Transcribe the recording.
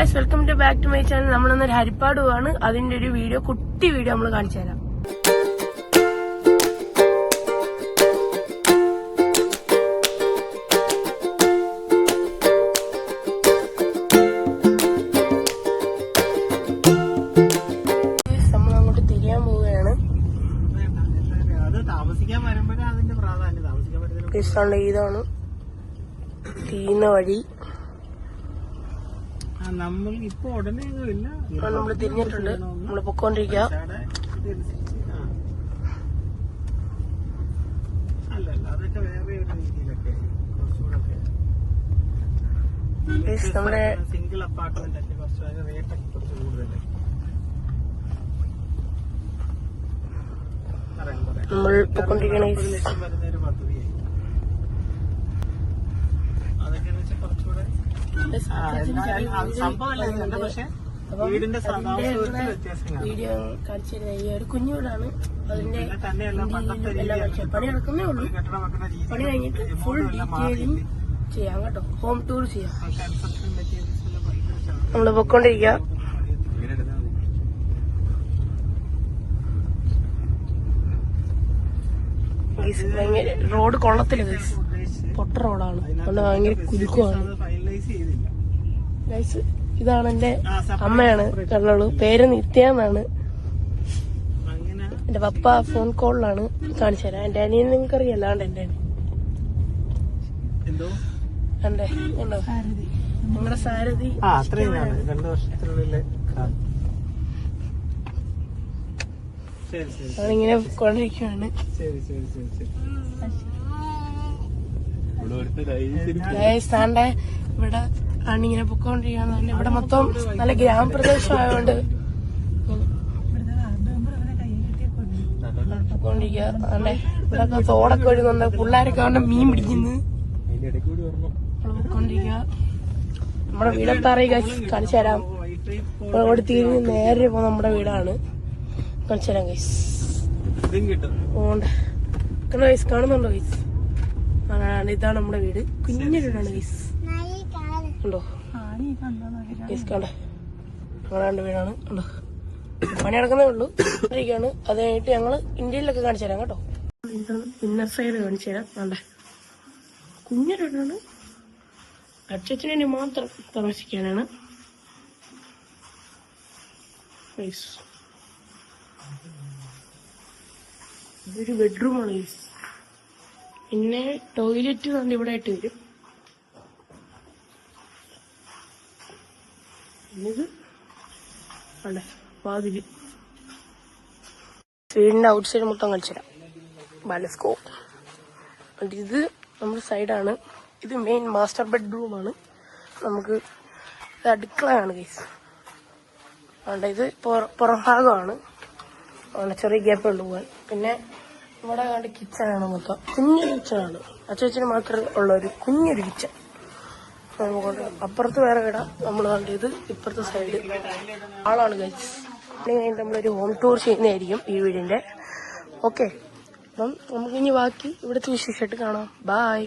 Guys, welcome to back to my channel. നമ്മളൊന്നൊരു ഹരിപ്പാട് പോവാണ്. അതിന്റെ ഒരു വീഡിയോ, കുട്ടി വീഡിയോ നമ്മൾ കാണിച്ചു തരാം. നമ്മളങ്ങോട്ട് തിരിയാൻ പോവുകയാണ്. ഇതാണ് തിരിയുന്ന വഴി. നമ്മളിപ്പോ ഉടനെ നമ്മള് തിരിഞ്ഞിട്ടുണ്ട്. നമ്മള് പൊക്കോണ്ടിരിക്കുക. അതൊക്കെ വേറെ ഒരു രീതിയിലൊക്കെ നമ്മുടെ സിംഗിൾ അപ്പാർട്ട്മെന്റ് ഒക്കെ കുറച്ച് റേറ്റൊക്കെ കുറച്ച് കൂടുതലല്ലേ. നമ്മൾ പൊക്കോണ്ടിരിക്കണ വരുന്നൊരു പദ്ധതിയായി. അതൊക്കെ കുറച്ചുകൂടെ സംഭവമല്ല, പക്ഷെ വീടിന്റെ വീഡിയോ കാണിച്ചു തരുന്ന ഈ ഒരു കുഞ്ഞു വീടാണ്. അതിന്റെ പണി നടക്കുന്നേ ഉള്ളൂ. പണി കഴിഞ്ഞിട്ട് ഫുൾ ഡീറ്റെയിലിംഗ് ചെയ്യാം കേട്ടോ. ഹോം ടൂർ ചെയ്യാം. നമ്മള് പൊക്കോണ്ടിരിക്കുക. റോഡ് കൊള്ളത്തില്ല ഗൈസ്, പൊട്ട റോഡാണ്. അതുകൊണ്ട് ഭയങ്കര കുലുക്കമാണ് ഗൈസ്. ഇതാണ് എന്റെ അമ്മയാണ് കണ്ണോളൂ. പേര് നിത്യ എന്നാണ്. എന്റെ പപ്പ ഫോൺ കോളിലാണ്. കാണിച്ചു തരാം. എന്റെ അനിയൻ നിങ്ങൾക്ക് അറിയാലോ. എന്റെ അനിയൻ കണ്ടേ, കണ്ടോ നിങ്ങളുടെ സാരഥി. ഞാനിങ്ങനെ കൊണ്ടിരിക്കുകയാണ്. ഇവിടെ ആണിങ്ങനെ പൊക്കോണ്ടിരിക്കുകയാണ്. ഇവിടെ മൊത്തം നല്ല ഗ്രാമപ്രദേശം ആയതുകൊണ്ട് പൊക്കോണ്ടിരിക്കുക. ഇവിടെ തോടൊക്കെ ഒഴുകുന്നുണ്ട്. പിള്ളേരൊക്കെ അവിടെ മീൻ പിടിക്കുന്നു. പൊക്കോണ്ടിരിക്കുക. നമ്മുടെ വീടെത്താറേ കാണിച്ചു തരാം. ഇവിടെ തിരിഞ്ഞ് നേരെ പോകുന്ന നമ്മുടെ വീടാണ്. കാണിച്ചു തരാം ഗൈസ്. കണ്ടോ ഗൈസ്, കാണുന്നുണ്ടോ ഗൈസ്? ഇതാണ് നമ്മുടെ വീട്. കുഞ്ഞു വീടാണ് ഗൈസ്. ഉണ്ടോ ഗൈസ്? കണ്ടോ കാണാണ്ട് വീടാണ്. ഉണ്ടോ? പണി നടക്കുന്നേ ഉള്ളൂ. ഇരിക്കുകയാണ്. അത് കഴിഞ്ഞിട്ട് ഞങ്ങള് ഇന്ത്യയിലൊക്കെ കാണിച്ചു തരാം കേട്ടോ. ഇന്നർ സൈഡ് കാണിച്ചു തരാം. വേണ്ടേ കുഞ്ഞു വീടാണ്. അച്ഛന് വേണ്ടി മാത്രം താമസിക്കാനാണ് ഗൈസ്. ഇതൊരു ബെഡ്റൂമാണ് ഗൈസ്. പിന്നെ ടോയ്ലറ്റ് കണ്ട് ഇവിടെ ആയിട്ട് വരും. ഇത് അല്ലേ വാതില്. വീടിന്റെ ഔട്ട് സൈഡ് മൊത്തം കളിച്ചുതരാം. ബാലസ്കോ. ഇത് നമ്മുടെ സൈഡാണ്. ഇത് മെയിൻ മാസ്റ്റർ ബെഡ്റൂമാണ്. നമുക്ക് ഇത് അടുക്കളയാണ് ഗൈസ്. അതുകൊണ്ട് ഇത് പുറംഭാഗമാണ്. അതുകൊണ്ട് ചെറിയ ഗ്യാപ്പേ ഉള്ളു പോകാൻ. പിന്നെ ഇവിടെ കണ്ട് കിച്ചണാണ്. മൊത്തം കുഞ്ഞൊരു കിച്ചണാണ്. അച്ഛന് മാത്രമേ ഉള്ള ഒരു കുഞ്ഞൊരു കിച്ചൺ. നമുക്ക് അപ്പുറത്ത് വേറെ ഇടാം. നമ്മൾ കണ്ടത് ഇപ്പുറത്തെ സൈഡ് ആളാണ് ഗൈസ്. കഴിഞ്ഞിട്ട് നമ്മളൊരു ഹോം ടൂർ ചെയ്യുന്നതായിരിക്കും ഈ വീടിന്റെ. ഓക്കെ, അപ്പം നമുക്കിനി ബാക്കി ഇവിടുത്തെ വിശേഷമായിട്ട് കാണാം. ബായ്.